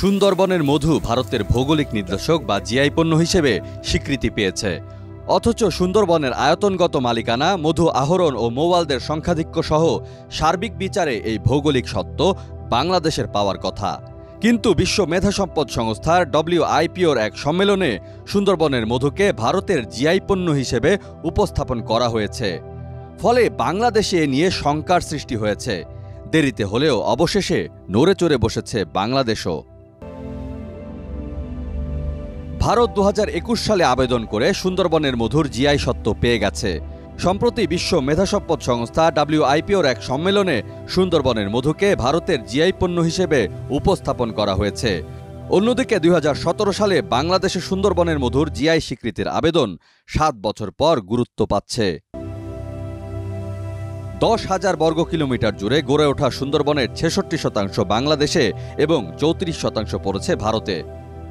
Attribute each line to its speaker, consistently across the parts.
Speaker 1: সুন্দরবনের মধু ভারতের ভৌগোলিক নির্দেশক বা জিআই পণ্য হিসেবে স্বীকৃতি পেয়েছে। অথচ সুন্দরবনের আয়তনগত মালিকানা, মধু আহরণ ও মৌয়ালদের সংখ্যাধিক্য সহ সার্বিক বিচারে এই ভৌগোলিক সত্ত্ব বাংলাদেশের পাওয়ার কথা। কিন্তু বিশ্ব মেধাসম্পদ সংস্থার WIPOর এক সম্মেলনে সুন্দরবনের মধুকে ভারতের জিআই পণ্য হিসেবে উপস্থাপন করা হয়েছে। ফলে বাংলাদেশে এ নিয়ে শঙ্কার সৃষ্টি হয়েছে। দেরিতে হলেও অবশেষে নড়েচড়ে বসেছে বাংলাদেশও। ভারত 2021 সালে আবেদন করে সুন্দরবনের মধুর জিআই সত্ত্ব পেয়ে গেছে। সম্প্রতি বিশ্ব মেধাসম্পদ সংস্থা WIPOর এক সম্মেলনে সুন্দরবনের মধুকে ভারতের জিআই পণ্য হিসেবে উপস্থাপন করা হয়েছে। অন্যদিকে 2017 সালে বাংলাদেশে সুন্দরবনের মধুর জিআই স্বীকৃতির আবেদন 7 বছর পর গুরুত্ব পাচ্ছে। 10,000 বর্গ কিলোমিটার জুড়ে গড়ে ওঠা সুন্দরবনের 66% বাংলাদেশে এবং 34% পড়েছে ভারতে।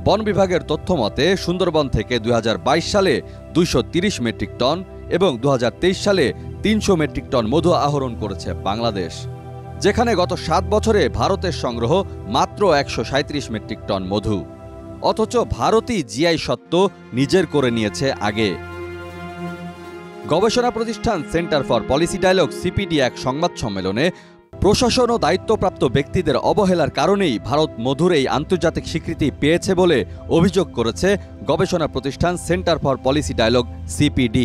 Speaker 1: বন বিভাগের তথ্য মতে সুন্দরবন থেকে 2022 সালে 230 মেট্রিক টন এবং 2023 সালে 300 মেট্রিক টন মধু আহরণ করেছে বাংলাদেশ, যেখানে গত 7 বছরে ভারতের সংগ্রহ মাত্র 137 মেট্রিক টন মধু। অথচ ভারতই জিআই সত্ত্ব নিজের করে নিয়েছে আগে। গবেষণা প্রতিষ্ঠান Centre for Policy Dialogue CPD এক সংবাদ সম্মেলনে প্রশাসন ও দায়িত্বপ্রাপ্ত ব্যক্তিদের অবহেলার কারণেই ভারত মধুর এই আন্তর্জাতিক স্বীকৃতি পেয়েছে বলে অভিযোগ করেছে গবেষণা প্রতিষ্ঠান Centre for Policy Dialogue CPD।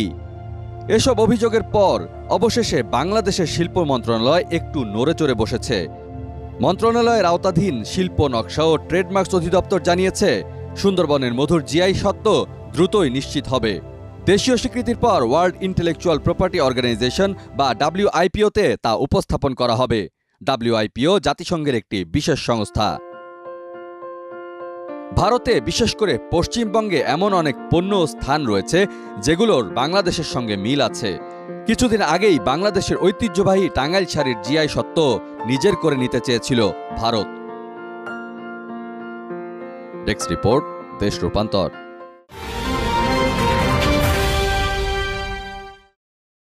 Speaker 1: এসব অভিযোগের পর অবশেষে বাংলাদেশের শিল্প মন্ত্রণালয় একটু নড়েচড়ে বসেছে। মন্ত্রণালয়ের আওতাধীন শিল্প, নকশা ও ট্রেডমার্কস অধিদপ্তর জানিয়েছে সুন্দরবনের মধুর জিআই সত্ত্ব দ্রুতই নিশ্চিত হবে। দেশীয় স্বীকৃতির পর ওয়ার্ল্ড ইন্টেলেকচুয়াল প্রপার্টি অর্গানাইজেশন বা WIPOতে তা উপস্থাপন করা হবে। WIPO জাতিসংঘের একটি বিশেষ সংস্থা। ভারতে বিশেষ করে পশ্চিমবঙ্গে এমন অনেক পণ্য ও স্থান রয়েছে যেগুলোর বাংলাদেশের সঙ্গে মিল আছে। কিছুদিন আগেই বাংলাদেশের ঐতিহ্যবাহী টাঙ্গাইল শাড়ির জিআই সত্ত্ব নিজের করে নিতে চেয়েছিল ভারত। ডেস্ক রিপোর্ট, দেশ রূপান্তর।